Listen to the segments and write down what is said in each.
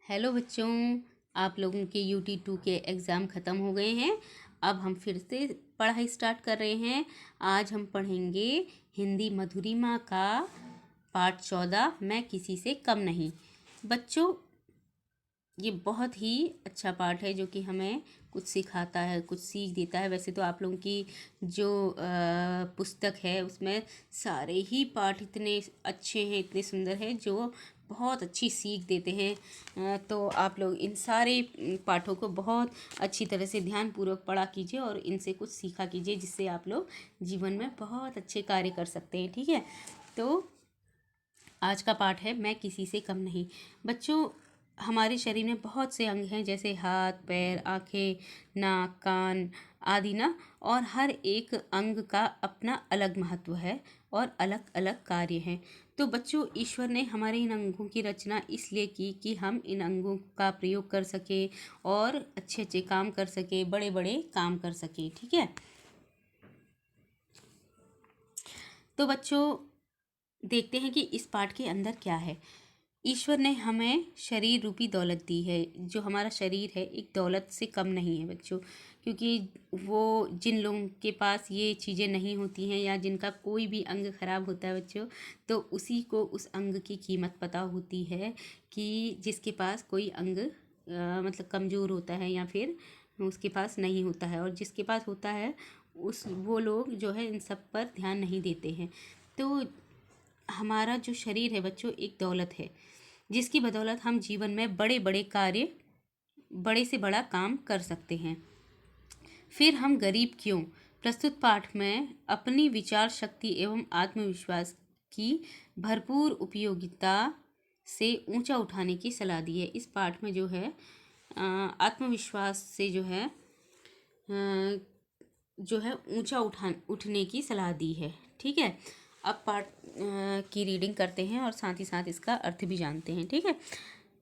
Hello बच्चों, आप लोगों के UT2 के एग्ज़ाम ख़त्म हो गए हैं। अब हम फिर से पढ़ाई स्टार्ट कर रहे हैं। आज हम पढ़ेंगे हिंदी मधुरिमा का पाठ 14, मैं किसी से कम नहीं। बच्चों, ये बहुत ही अच्छा पाठ है जो कि हमें कुछ सिखाता है, कुछ सीख देता है। वैसे तो आप लोगों की जो पुस्तक है उसमें सारे ही पाठ इतने अच्छे हैं, इतने सुंदर हैं, जो बहुत अच्छी सीख देते हैं। तो आप लोग इन सारे पाठों को बहुत अच्छी तरह से ध्यानपूर्वक पढ़ा कीजिए और इनसे कुछ सीखा कीजिए, जिससे आप लोग जीवन में बहुत अच्छे कार्य कर सकते हैं। ठीक है, तो आज का पाठ है मैं किसी से कम नहीं। बच्चों, हमारे शरीर में बहुत से अंग हैं, जैसे हाथ, पैर, आँखें, नाक, कान आदि ना। और हर एक अंग का अपना अलग महत्व है और अलग अलग कार्य हैं। तो बच्चों, ईश्वर ने हमारे इन अंगों की रचना इसलिए की कि हम इन अंगों का प्रयोग कर सके और अच्छे अच्छे काम कर सके, बड़े बड़े काम कर सके। ठीक है, तो बच्चों देखते हैं कि इस पाठ के अंदर क्या है। ईश्वर ने हमें शरीर रूपी दौलत दी है। जो हमारा शरीर है एक दौलत से कम नहीं है बच्चों, क्योंकि वो जिन लोगों के पास ये चीज़ें नहीं होती हैं या जिनका कोई भी अंग खराब होता है बच्चों, तो उसी को उस अंग की कीमत पता होती है कि जिसके पास कोई अंग मतलब कमज़ोर होता है या फिर उसके पास नहीं होता है, और जिसके पास होता है वो लोग जो है इन सब पर ध्यान नहीं देते हैं। तो हमारा जो शरीर है बच्चों एक दौलत है, जिसकी बदौलत हम जीवन में बड़े बड़े कार्य, बड़े से बड़ा काम कर सकते हैं। फिर हम गरीब क्यों? प्रस्तुत पाठ में अपनी विचार शक्ति एवं आत्मविश्वास की भरपूर उपयोगिता से ऊंचा उठाने की सलाह दी है। इस पाठ में जो है आत्मविश्वास से जो है ऊंचा उठने की सलाह दी है। ठीक है, अब पाठ की रीडिंग करते हैं और साथ ही साथ इसका अर्थ भी जानते हैं। ठीक है,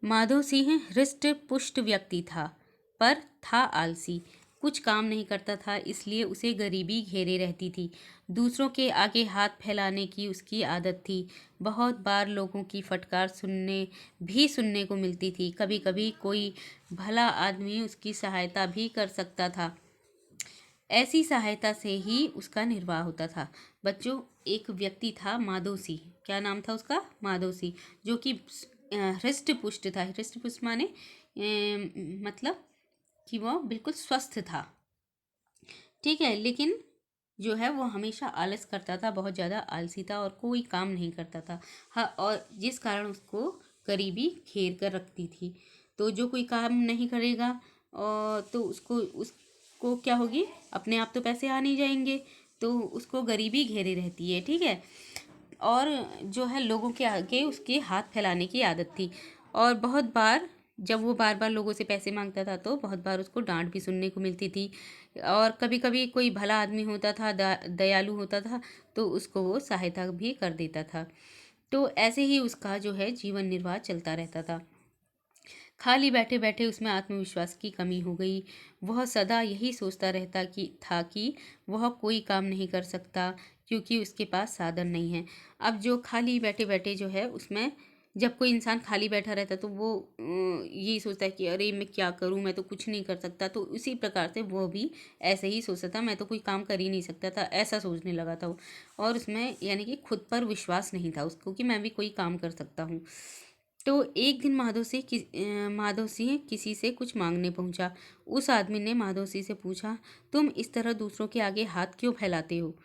माधव सिंह हृष्ट पुष्ट व्यक्ति था, पर था आलसी। कुछ काम नहीं करता था, इसलिए उसे गरीबी घेरे रहती थी। दूसरों के आगे हाथ फैलाने की उसकी आदत थी। बहुत बार लोगों की फटकार सुनने को मिलती थी। कभी कभी कोई भला आदमी उसकी सहायता भी कर सकता था। ऐसी सहायता से ही उसका निर्वाह होता था। बच्चों, एक व्यक्ति था माधव सिंह। क्या नाम था उसका? माधव सिंह, जो कि हृष्ट पुष्ट था। हृष्ट पुष्ट माने मतलब कि वो बिल्कुल स्वस्थ था। ठीक है, लेकिन जो है वो हमेशा आलस करता था, बहुत ज़्यादा आलसी था और कोई काम नहीं करता था। हाँ, और जिस कारण उसको गरीबी घेर कर रखती थी। तो जो कोई काम नहीं करेगा और तो उसको क्या होगी? अपने आप तो पैसे आ नहीं जाएंगे, तो उसको गरीबी घेरे रहती है। ठीक है, और जो है लोगों के आगे उसके हाथ फैलाने की आदत थी। और बहुत बार जब वो बार बार लोगों से पैसे मांगता था तो बहुत बार उसको डांट भी सुनने को मिलती थी। और कभी कभी कोई भला आदमी होता था, दयालु होता था, तो उसको वो सहायता भी कर देता था। तो ऐसे ही उसका जो है जीवन निर्वाह चलता रहता था। खाली बैठे बैठे उसमें आत्मविश्वास की कमी हो गई। वह सदा यही सोचता रहता कि वह कोई काम नहीं कर सकता, क्योंकि उसके पास साधन नहीं है। अब जो खाली बैठे बैठे जो है उसमें, जब कोई इंसान खाली बैठा रहता है तो वो यही सोचता है कि अरे मैं क्या करूं, मैं तो कुछ नहीं कर सकता। तो उसी प्रकार से वो भी ऐसे ही सोचता था, मैं तो कोई काम कर ही नहीं सकता था, ऐसा सोचने लगा था वो। और उसमें यानी कि खुद पर विश्वास नहीं था उसको कि मैं भी कोई काम कर सकता हूँ। तो एक दिन माधव सिंह किसी से कुछ मांगने पहुंचा। उस आदमी ने माधव सिंह से पूछा, तुम इस तरह दूसरों के आगे हाथ क्यों फैलाते हो?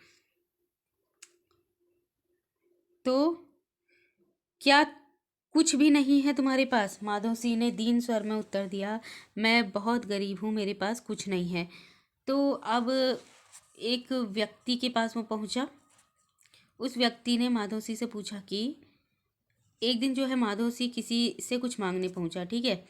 तो क्या कुछ भी नहीं है तुम्हारे पास? माधव सिंह ने दीन स्वर में उत्तर दिया, मैं बहुत गरीब हूँ, मेरे पास कुछ नहीं है। तो अब एक व्यक्ति के पास वो पहुंचा। उस व्यक्ति ने माधव सिंह से पूछा कि एक दिन जो है माधव सिंह किसी से कुछ मांगने पहुंचा। ठीक है,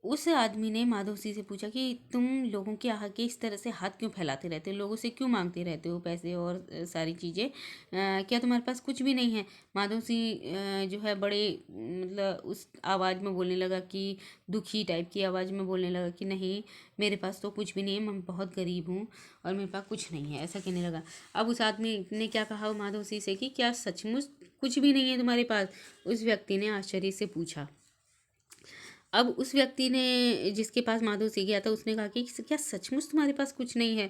उस आदमी ने माधव सिंह से पूछा कि तुम लोगों के आगे इस तरह से हाथ क्यों फैलाते रहते हो, लोगों से क्यों मांगते रहते हो पैसे और सारी चीज़ें, क्या तुम्हारे पास कुछ भी नहीं है? माधव सिंह जो है बड़े मतलब उस आवाज़ में बोलने लगा कि दुखी टाइप की आवाज़ में बोलने लगा कि नहीं, मेरे पास तो कुछ भी नहीं है, मैं बहुत गरीब हूँ और मेरे पास कुछ नहीं है, ऐसा कहने लगा। अब उस आदमी ने क्या कहा माधव सिंह से कि क्या सचमुच कुछ भी नहीं है तुम्हारे पास? उस व्यक्ति ने आश्चर्य से पूछा। अब उस व्यक्ति ने, जिसके पास माधोसी गया था, उसने कहा कि क्या सचमुच तुम्हारे पास कुछ नहीं है?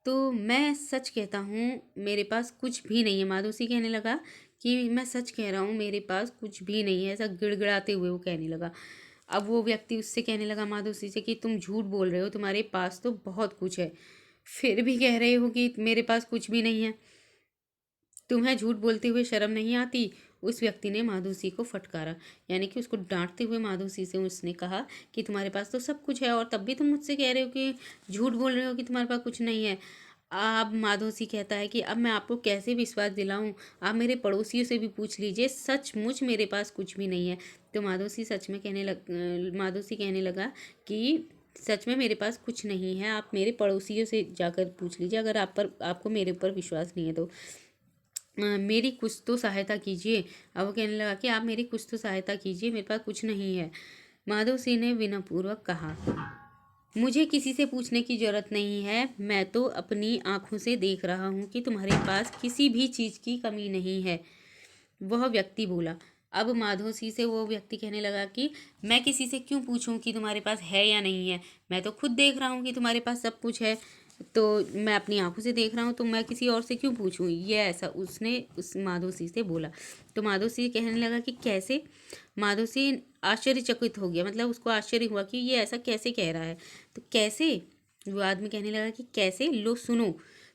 तो मैं सच कहता हूँ, मेरे पास कुछ भी नहीं है। माधोसी कहने लगा कि मैं सच कह रहा हूँ, मेरे पास कुछ भी नहीं है, ऐसा गिड़गिड़ाते हुए वो कहने लगा। अब वो व्यक्ति उससे कहने लगा माधोसी से कि तुम झूठ बोल रहे हो, तुम्हारे पास तो बहुत कुछ है, फिर भी कह रहे हो कि मेरे पास कुछ भी नहीं है, तुम्हें झूठ बोलते हुए शर्म नहीं आती? उस व्यक्ति ने माधोसी को फटकारा, यानी कि उसको डांटते हुए माधोसी से उसने कहा कि तुम्हारे पास तो सब कुछ है और तब भी तुम मुझसे कह रहे हो कि झूठ बोल रहे हो कि तुम्हारे पास कुछ नहीं है। अब माधोसी कहता है कि अब मैं आपको कैसे विश्वास दिलाऊं? आप मेरे पड़ोसियों से भी पूछ लीजिए, सचमुच मेरे पास कुछ भी नहीं है। तो माधोसी कहने लगा कि सच में मेरे पास कुछ नहीं है, आप मेरे पड़ोसियों से जाकर पूछ लीजिए, अगर आपको मेरे ऊपर विश्वास नहीं है तो मेरी कुछ तो सहायता कीजिए। अब वो कहने लगा कि आप मेरी कुछ तो सहायता कीजिए, मेरे पास कुछ नहीं है। माधव सिंह ने विनयपूर्वक कहा, मुझे किसी से पूछने की जरूरत नहीं है, मैं तो अपनी आंखों से देख रहा हूँ कि तुम्हारे पास किसी भी चीज़ की कमी नहीं है। वह व्यक्ति बोला। अब माधोसी से वो व्यक्ति कहने लगा कि मैं किसी से क्यों पूछूं कि तुम्हारे पास है या नहीं है, मैं तो खुद देख रहा हूँ कि तुम्हारे पास सब कुछ है, तो मैं अपनी आंखों से देख रहा हूँ, तो मैं किसी और से क्यों पूछूं? ये ऐसा उसने उस माधोसी से बोला। तो माधोसी कहने लगा कि कैसे? माधोसी आश्चर्यचकित हो गया, मतलब उसको आश्चर्य हुआ कि ये ऐसा कैसे कह रहा है। तो कैसे? वो आदमी कहने लगा कि कैसे? लो सुनो,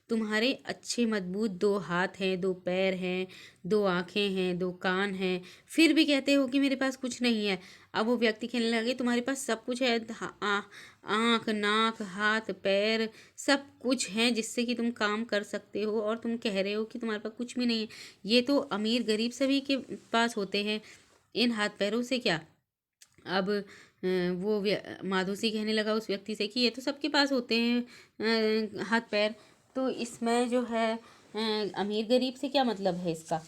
तुम्हारे अच्छे मजबूत 2 हाथ हैं, 2 पैर हैं, 2 आँखें हैं, 2 कान हैं, फिर भी कहते हो कि मेरे पास कुछ नहीं है। अब वो व्यक्ति कहने लगे तुम्हारे पास सब कुछ है, आँख, नाक, हाथ, पैर, सब कुछ है जिससे कि तुम काम कर सकते हो, और तुम कह रहे हो कि तुम्हारे पास कुछ भी नहीं है। ये तो अमीर गरीब सभी के पास होते हैं, इन हाथ पैरों से क्या? अब माधोसी कहने लगा उस व्यक्ति से कि ये तो सबके पास होते हैं हाथ पैर, तो इसमें जो है अमीर गरीब से क्या मतलब है इसका?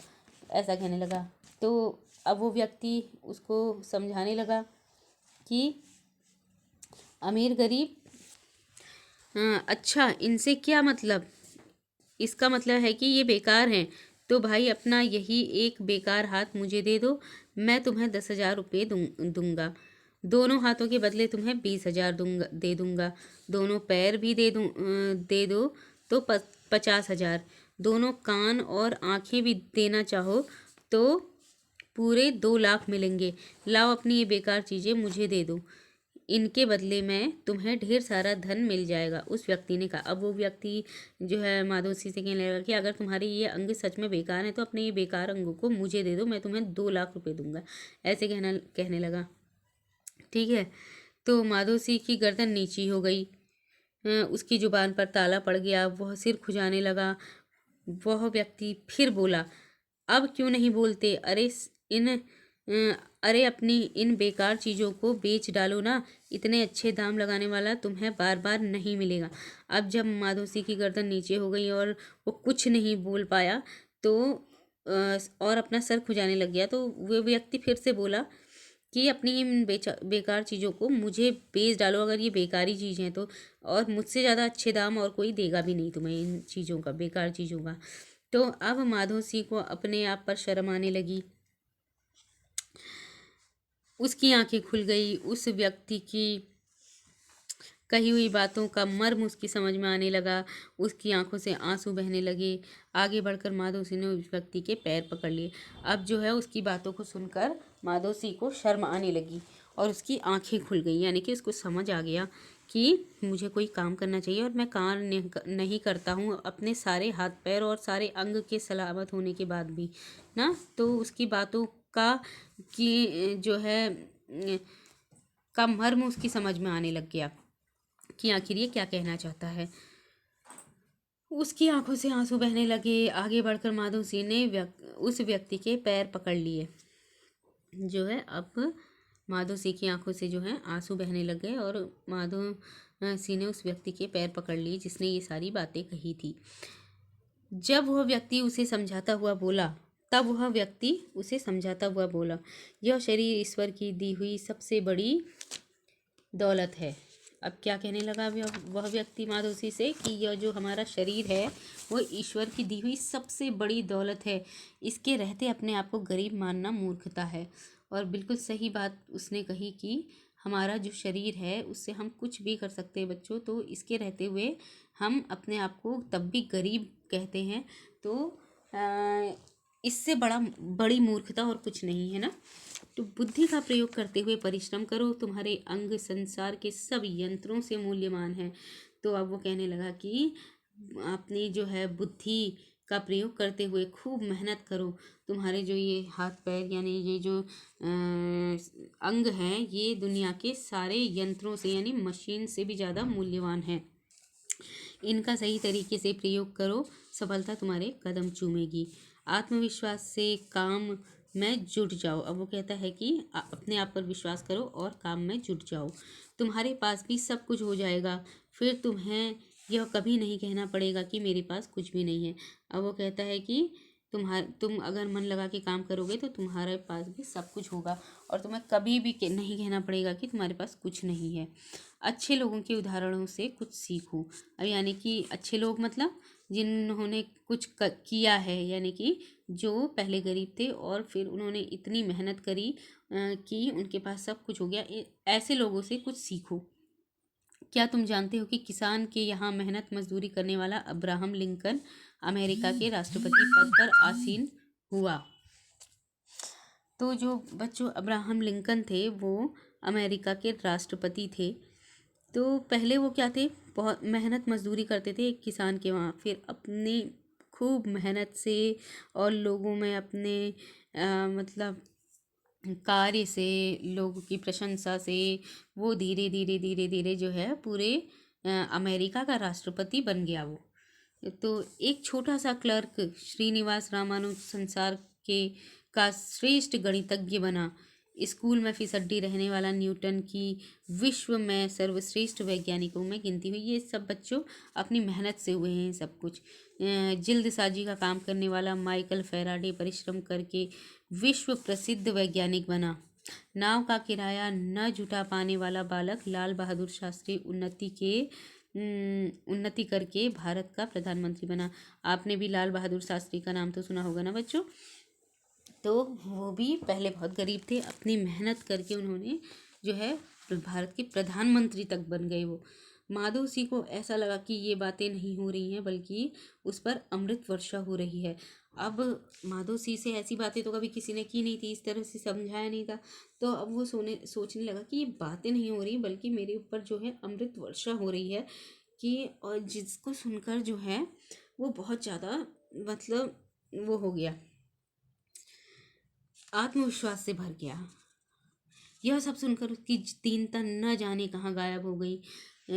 ऐसा कहने लगा। तो अब वो व्यक्ति उसको समझाने लगा कि अमीर गरीब, अच्छा इनसे क्या मतलब? इसका मतलब है कि ये बेकार हैं। तो भाई अपना यही एक बेकार हाथ मुझे दे दो, मैं तुम्हें 10,000 रुपये दूंगा। दोनों हाथों के बदले तुम्हें 20,000 दे दूंगा। दोनों पैर भी दे दो तो 50,000। दोनों कान और आंखें भी देना चाहो तो पूरे 2 लाख मिलेंगे। लाओ अपनी ये बेकार चीज़ें मुझे दे दो, इनके बदले में तुम्हें ढेर सारा धन मिल जाएगा। उस व्यक्ति ने कहा। अब वो व्यक्ति जो है माधोसी से कहने लगा कि अगर तुम्हारे ये अंग सच में बेकार हैं तो अपने ये बेकार अंगों को मुझे दे दो, मैं तुम्हें 2 लाख रुपए दूंगा। ऐसे कहने लगा। ठीक है, तो माधोसी की गर्दन नीची हो गई, उसकी जुबान पर ताला पड़ गया, वह सिर खुजाने लगा। वह व्यक्ति फिर बोला, अब क्यों नहीं बोलते? अरे अपनी इन बेकार चीज़ों को बेच डालो ना, इतने अच्छे दाम लगाने वाला तुम्हें बार बार नहीं मिलेगा। अब जब माधोसी की गर्दन नीचे हो गई और वो कुछ नहीं बोल पाया तो और अपना सर खुजाने लग गया, तो वो व्यक्ति फिर से बोला कि अपनी इन बेकार चीज़ों को मुझे बेच डालो, अगर ये बेकारी चीज़ हैं तो, और मुझसे ज़्यादा अच्छे दाम और कोई देगा भी नहीं तुम्हें इन चीज़ों का, बेकार चीज़ों का। तो अब माधोसी को अपने आप पर शर्म आने लगी, उसकी आंखें खुल गई, उस व्यक्ति की कही हुई बातों का मर्म उसकी समझ में आने लगा, उसकी आंखों से आंसू बहने लगे। आगे बढ़कर माधोसी ने उस व्यक्ति के पैर पकड़ लिए। अब जो है उसकी बातों को सुनकर माधोसी को शर्म आने लगी और उसकी आंखें खुल गई, यानी कि उसको समझ आ गया कि मुझे कोई काम करना चाहिए और मैं काम नहीं करता हूँ अपने सारे हाथ पैर और सारे अंग के सलामत होने के बाद भी ना। तो उसकी बातों का कि जो है का मर्म उसकी समझ में आने लग गया कि आखिर ये क्या कहना चाहता है। उसकी आंखों से आंसू बहने लगे। आगे बढ़कर माधोसी ने उस व्यक्ति के पैर पकड़ लिए। जो है अब माधोसी की आंखों से जो है आंसू बहने लगे और माधोसी ने उस व्यक्ति के पैर पकड़ लिए जिसने ये सारी बातें कही थी। जब वह व्यक्ति उसे समझाता हुआ बोला, तब वह व्यक्ति उसे समझाता हुआ बोला, यह शरीर ईश्वर की दी हुई सबसे बड़ी दौलत है। अब क्या कहने लगा वह व्यक्ति माधोसी से कि यह जो हमारा शरीर है वो ईश्वर की दी हुई सबसे बड़ी दौलत है, इसके रहते अपने आप को गरीब मानना मूर्खता है। और बिल्कुल सही बात उसने कही कि हमारा जो शरीर है उससे हम कुछ भी कर सकते हैं बच्चों। तो इसके रहते हुए हम अपने आप को तब भी गरीब कहते हैं। तो इससे बड़ी मूर्खता और कुछ नहीं है ना। तो बुद्धि का प्रयोग करते हुए परिश्रम करो, तुम्हारे अंग संसार के सब यंत्रों से मूल्यवान है। तो अब वो कहने लगा कि अपनी जो है बुद्धि का प्रयोग करते हुए खूब मेहनत करो। तुम्हारे जो ये हाथ पैर यानी ये जो अंग हैं ये दुनिया के सारे यंत्रों से यानी मशीन से भी ज़्यादा मूल्यवान है। इनका सही तरीके से प्रयोग करो, सफलता तुम्हारे कदम चूमेगी। आत्मविश्वास से काम में जुट जाओ। अब वो कहता है कि अपने आप पर विश्वास करो और काम में जुट जाओ। तुम्हारे पास भी सब कुछ हो जाएगा, फिर तुम्हें यह कभी नहीं कहना पड़ेगा कि मेरे पास कुछ भी नहीं है। अब वो कहता है कि तुम अगर मन लगा के काम करोगे तो तुम्हारे पास भी सब कुछ होगा और तुम्हें कभी भी नहीं कहना पड़ेगा कि तुम्हारे पास कुछ नहीं है। अच्छे लोगों के उदाहरणों से कुछ सीखो। अब यानी कि अच्छे लोग मतलब जिन्होंने कुछ किया है, यानी कि जो पहले गरीब थे और फिर उन्होंने इतनी मेहनत करी कि उनके पास सब कुछ हो गया। ऐसे लोगों से कुछ सीखो। क्या तुम जानते हो कि किसान के यहाँ मेहनत मजदूरी करने वाला अब्राहम लिंकन अमेरिका के राष्ट्रपति पद पर आसीन हुआ। तो जो बच्चों अब्राहम लिंकन थे वो अमेरिका के राष्ट्रपति थे। तो पहले वो क्या थे, बहुत मेहनत मजदूरी करते थे एक किसान के वहाँ, फिर अपनी खूब मेहनत से और लोगों में अपने मतलब कार्य से, लोगों की प्रशंसा से वो धीरे धीरे धीरे धीरे जो है पूरे अमेरिका का राष्ट्रपति बन गया वो। तो एक छोटा सा क्लर्क श्रीनिवास रामानुज संसार के का श्रेष्ठ गणितज्ञ बना। स्कूल में फिसड्डी रहने वाला न्यूटन की विश्व में सर्वश्रेष्ठ वैज्ञानिकों में गिनती हुई। ये सब बच्चों अपनी मेहनत से हुए हैं सब कुछ। जल्दसाजी का काम करने वाला माइकल फैराडे परिश्रम करके विश्व प्रसिद्ध वैज्ञानिक बना। नाव का किराया न जुटा पाने वाला बालक लाल बहादुर शास्त्री उन्नति करके भारत का प्रधानमंत्री बना। आपने भी लाल बहादुर शास्त्री का नाम तो सुना होगा ना बच्चों। तो वो भी पहले बहुत गरीब थे, अपनी मेहनत करके उन्होंने जो है भारत के प्रधानमंत्री तक बन गए वो। माधव सिंह को ऐसा लगा कि ये बातें नहीं हो रही हैं बल्कि उस पर अमृत वर्षा हो रही है। अब माधव सिंह से ऐसी बातें तो कभी किसी ने की नहीं थी, इस तरह से समझाया नहीं था। तो अब वो सोचने लगा कि ये बातें नहीं हो रही बल्कि मेरे ऊपर जो है अमृत वर्षा हो रही है कि, और जिसको सुनकर जो है वो बहुत ज़्यादा मतलब वो हो गया, आत्मविश्वास से भर गया। यह सब सुनकर उसकी दीनता न जाने कहाँ गायब हो गई।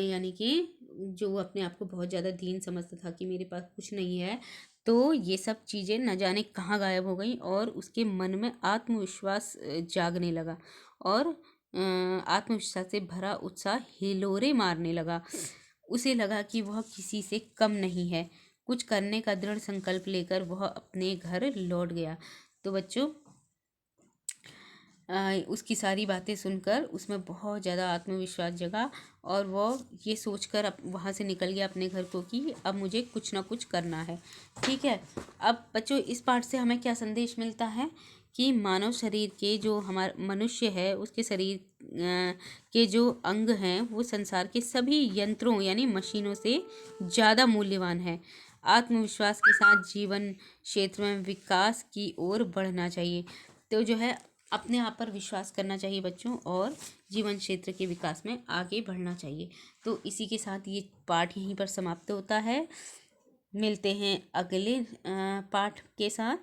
यानी कि जो अपने आप को बहुत ज़्यादा दीन समझता था कि मेरे पास कुछ नहीं है, तो ये सब चीज़ें न जाने कहाँ गायब हो गई और उसके मन में आत्मविश्वास जागने लगा और आत्मविश्वास से भरा उत्साह हिलोरे मारने लगा। उसे लगा कि वह किसी से कम नहीं है। कुछ करने का दृढ़ संकल्प लेकर वह अपने घर लौट गया। तो बच्चों उसकी सारी बातें सुनकर उसमें बहुत ज़्यादा आत्मविश्वास जगा और वो ये सोचकर वहाँ से निकल गया अपने घर को कि अब मुझे कुछ ना कुछ करना है। ठीक है। अब बच्चों इस पाठ से हमें क्या संदेश मिलता है कि मानव शरीर के जो हमारा मनुष्य है उसके शरीर के जो अंग हैं वो संसार के सभी यंत्रों यानी मशीनों से ज़्यादा मूल्यवान है। आत्मविश्वास के साथ जीवन क्षेत्र में विकास की ओर बढ़ना चाहिए। तो जो है अपने आप पर विश्वास करना चाहिए बच्चों और जीवन क्षेत्र के विकास में आगे बढ़ना चाहिए। तो इसी के साथ ये पाठ यहीं पर समाप्त होता है। मिलते हैं अगले पाठ के साथ,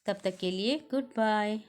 तब तक के लिए गुड बाय।